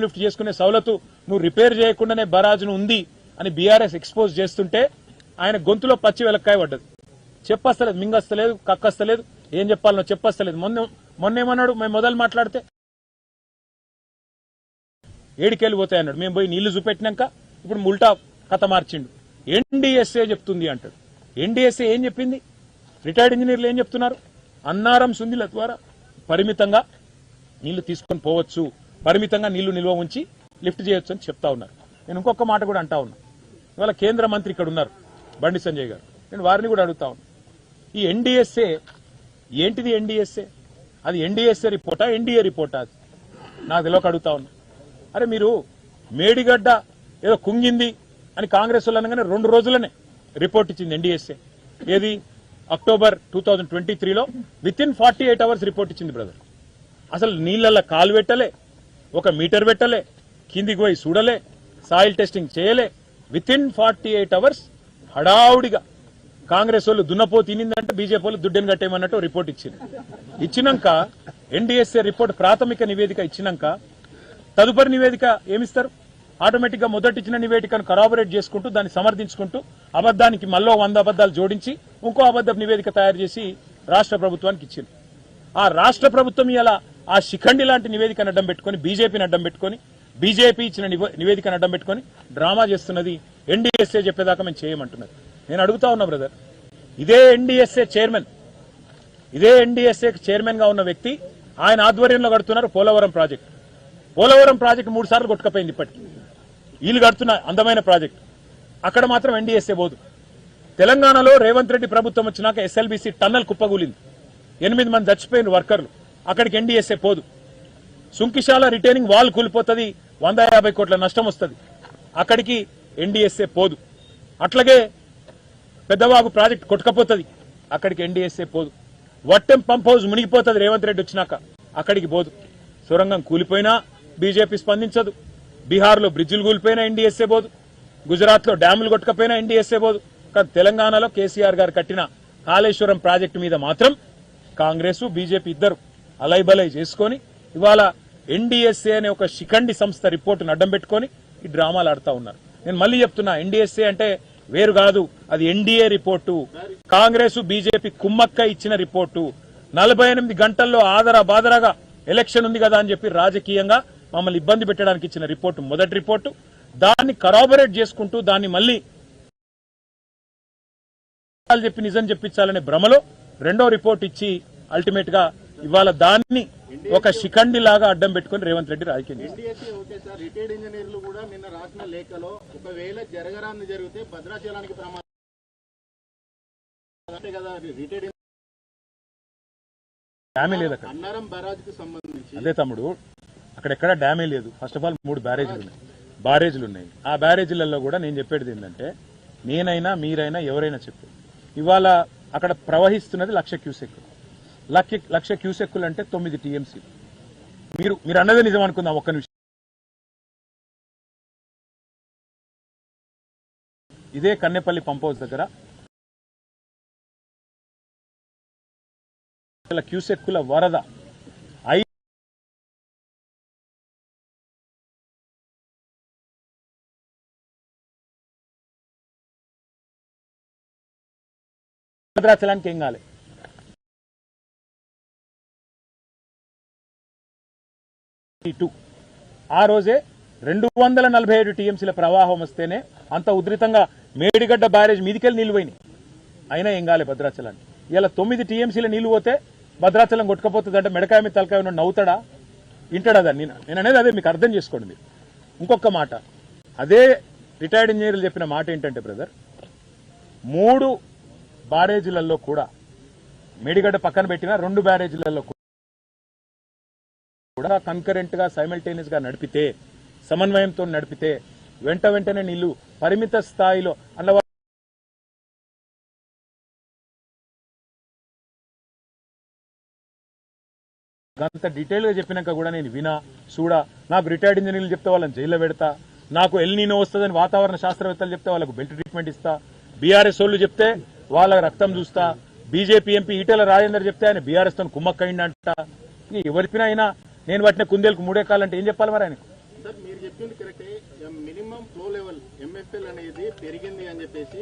Lift చేసుకునే సౌలతు నువ్వు repair చేయకుండానే బరాజును ఉంది అని బీఆర్ఎస్ ఎక్స్పోజ్ చేస్తుంటే ఆయన గొంతులో పచ్చి వెలక్కాయ పడ్డది. చెప్పస్తలేదు, మింగస్తలేదు, కక్కస్తలేదు, ఏం చెప్పాలనో చెప్పస్తలేదు. మొన్నేమన్నాడు, మేము మొదలు మాట్లాడితే ఏడికెళ్ళి పోతాయి అన్నాడు. మేము పోయి నీళ్లు చూపెట్టినాక ఇప్పుడు ఉల్టా కథ మార్చిండు. ఎన్డీఎస్ఏ చెప్తుంది అంటాడు. ఎన్డీఎస్ఏ ఏం చెప్పింది? రిటైర్డ్ ఇంజనీర్లు ఏం చెప్తున్నారు? అన్నారం సుందిల ద్వారా పరిమితంగా నీళ్లు తీసుకొని పోవచ్చు, పరిమితంగా నీళ్లు నిల్వ ఉంచి లిఫ్ట్ చేయొచ్చు అని చెప్తా ఉన్నారు. నేను ఇంకొక మాట కూడా అంటా ఉన్నా. ఇవాళ కేంద్ర మంత్రి ఇక్కడ ఉన్నారు, బండి సంజయ్ గారు. నేను వారిని కూడా అడుగుతా ఉన్నా, ఈ ఎన్డీఎస్ఏ ఏంటిది? ఎన్డీఎస్ఏ అది ఎన్డీఎస్ఏ రిపోర్టా, ఎన్డీఏ రిపోర్టా? అది నాకు తెలియక అడుగుతా ఉన్నా. అరే మీరు మేడిగడ్డ ఏదో కుంగింది అని కాంగ్రెస్ వాళ్ళు అనగానే 2 రోజులనే రిపోర్ట్ ఇచ్చింది ఎన్డీఎస్ఏ. ఏది? అక్టోబర్ 2023లో వితిన్ 48 అవర్స్ రిపోర్ట్ ఇచ్చింది బ్రదర్. అసలు నీళ్లలో కాలు పెట్టలే, 1 మీటర్ పెట్టలే, కిందికి పోయి చూడలే, సాయిల్ టెస్టింగ్ చేయలే. వితిన్ 48 అవర్స్ హడావుడిగా కాంగ్రెస్ వాళ్ళు దున్నపో తినిందంటే బీజేపీ వాళ్ళు దుడ్డెని కట్టేయమన్నట్టు రిపోర్ట్ ఇచ్చింది. ఇచ్చినాక ఎన్డీఎస్ఏ రిపోర్ట్ ప్రాథమిక నివేదిక ఇచ్చినాక తదుపరి నివేదిక ఏమిస్తారు? ఆటోమేటిక్ గా మొదటి ఇచ్చిన నివేదికను కరాబరేట్ చేసుకుంటూ దాన్ని సమర్థించుకుంటూ అబద్దానికి మళ్ళీ 100 అబద్దాలు జోడించి ఇంకో అబద్ధ నివేదిక తయారు చేసి రాష్ట్ర ప్రభుత్వానికి ఇచ్చింది. ఆ రాష్ట్ర ప్రభుత్వం ఇలా ఆ శిఖండి లాంటి నివేదికను అడ్డం పెట్టుకుని, బీజేపీని అడ్డం పెట్టుకుని, బీజేపీ ఇచ్చిన నివేదికను అడ్డం పెట్టుకుని డ్రామా చేస్తున్నది. ఎన్డీఎస్ఏ చెప్పేదాకా మేము చేయమంటున్నది. నేను అడుగుతా ఉన్నా బ్రదర్, ఇదే ఎన్డీఎస్ఏ చైర్మన్ గా ఉన్న వ్యక్తి ఆయన ఆధ్వర్యంలో కడుతున్నారు పోలవరం ప్రాజెక్టు. పోలవరం ప్రాజెక్టు 3 సార్లు కొట్టుకపోయింది. ఇప్పటికీ వీళ్ళు కడుతున్న అందమైన ప్రాజెక్టు అక్కడ మాత్రం ఎన్డీఎస్ఏ పోదు. తెలంగాణలో రేవంత్ రెడ్డి ప్రభుత్వం వచ్చినాక ఎస్ఎల్బీసీ టన్నల్ కుప్పగూలింది, 8 మంది చచ్చిపోయిన వర్కర్లు. అక్కడికి ఎన్డీఎస్ఏ పోదు. సుంకిశాల రిటైనింగ్ వాల్ కూలిపోతుంది, 150 కోట్ల నష్టం వస్తుంది, అక్కడికి ఎన్డీఎస్ఏ పోదు. అట్లాగే పెద్దవాగు ప్రాజెక్టు కొట్టుకపోతుంది, అక్కడికి ఎన్డీఎస్ఏ పోదు. వట్టెం పంప్ హౌస్ మునిగిపోతుంది రేవంత్ రెడ్డి వచ్చినాక, అక్కడికి పోదు. సొరంగం కూలిపోయినా బీజేపీ స్పందించదు. బీహార్లో బ్రిడ్జిలు కూలిపోయినా ఎన్డీఎస్ఏ పోదు. గుజరాత్లో డ్యాములు కొట్టుకపోయినా ఎన్డీఎస్ఏ పోదు. కానీ తెలంగాణలో కేసీఆర్ గారు కట్టిన కాళేశ్వరం ప్రాజెక్టు మీద మాత్రం కాంగ్రెస్ బీజేపీ ఇద్దరు అలైబలై చేసుకుని ఇవాళ ఎన్డీఎస్ఏ అనే ఒక శిఖండి సంస్థ రిపోర్టును అడ్డం పెట్టుకుని ఈ డ్రామాలు ఆడుతా ఉన్నారు. నేను మళ్ళీ చెప్తున్నా, ఎన్డీఎస్ఏ అంటే వేరు కాదు, అది ఎన్డీఏ రిపోర్టు. కాంగ్రెస్ బీజేపీ కుమ్మక్క ఇచ్చిన రిపోర్టు. 48 గంటల్లో బాదరాగా ఎలక్షన్ ఉంది కదా అని చెప్పి రాజకీయంగా మమ్మల్ని ఇబ్బంది పెట్టడానికి ఇచ్చిన రిపోర్టు మొదటి రిపోర్టు. దాన్ని కరాబరేట్ చేసుకుంటూ దాన్ని మళ్ళీ చెప్పి నిజం చెప్పించాలనే భ్రమలో రెండో రిపోర్ట్ ఇచ్చి అల్టిమేట్ గా ఇవాళ దాన్ని ఒక శిఖండి లాగా అడ్డం పెట్టుకుని రేవంత్ రెడ్డి రాజకీయం చేస్తారు. రిటైర్డ్ ఇంజనీర్లు కూడా నిన్న రాసిన లేఖలో ఒకవేళ జరగరాని జరిగితే భద్రాచలానికి ప్రమాదం కదా, రిటైర్డ్ డ్యామే లేదు అక్కడ. అన్నారం బ్యారేజ్కి సంబంధించి అదే తమ్ముడు, అక్కడెక్కడ డ్యామే లేదు. ఫస్ట్ ఆఫ్ ఆల్ 3 బ్యారేజీలు ఉన్నాయి. ఆ బ్యారేజీలలో కూడా నేను చెప్పేది ఏంటంటే, నేనైనా మీరైనా ఎవరైనా చెప్పు, ఇవాళ అక్కడ ప్రవహిస్తున్నది 1,00,000 క్యూసెక్కులు. 1,00,000 క్యూసెక్కులు అంటే 9 టీఎంసీ. మీరు అన్నదే నిజం అనుకుందాం ఒక్క నిమిషం. ఇదే కన్నెపల్లి పంప్ హౌస్ దగ్గర క్యూసెక్కుల వరద భద్రాచలానికి ఏం కాలే. ఆ రోజే 247 టీఎంసీల ప్రవాహం వస్తేనే అంత ఉధృతంగా మేడిగడ్డ బ్యారేజ్ మీదికెళ్ళి నీళ్లు పోయినాయి, అయినా ఏం కాలే భద్రాచలానికి. ఇలా 9 టీఎంసీల నీళ్లు పోతే భద్రాచలం కొట్టుకపోతుంది అంటే మెడకాయ మీద తలకాయ ఉన్న నవ్వుతాడా? వింటాడా? దాన్ని నేను అనేది అదే, మీకు అర్థం చేసుకోండి మీరు. ఇంకొక మాట, అదే రిటైర్డ్ ఇంజనీర్లు చెప్పిన మాట ఏంటంటే బ్రదర్, 3 బ్యారేజీలలో కూడా మేడిగడ్డ పక్కన పెట్టిన 2 బ్యారేజీలలో కూడా కన్కరెంట్ గా సైమల్టేనియస్ గా నడిపితే, సమన్వయంతో నడిపితే వెంటనే నీళ్లు పరిమిత స్థాయిలో అన్న అంత డీటెయిల్ గా చెప్పినాక కూడా నేను వినా చూడా. నాకు రిటైర్డ్ ఇంజనీర్లు చెప్తే వాళ్ళని జైల్లో పెడతా, నాకు ఎల్ నీనో వస్తుందని వాతావరణ శాస్త్రవేత్తలు చెప్తే వాళ్ళకు బెల్ట్ ట్రీట్మెంట్ ఇస్తా, బీఆర్ఎస్ వాళ్ళు చెప్తే వాళ్ళ రక్తం చూస్తా, బీజేపీ ఎంపీ ఈటెల రాజేందర్ చెప్తే ఆయన బీఆర్ఎస్ తో కుమ్మక్కయిందంట. ఎవరిపినా అయినా నేను పట్టిన కుందేలకు 3 కాలంటే ఏం చెప్పాలి మరి ఆయనకు? సార్ మీరు చెప్పింది కరెక్టే. మినిమం ఫ్లో లెవెల్ MFL అనేది పెరిగింది అని చెప్పేసి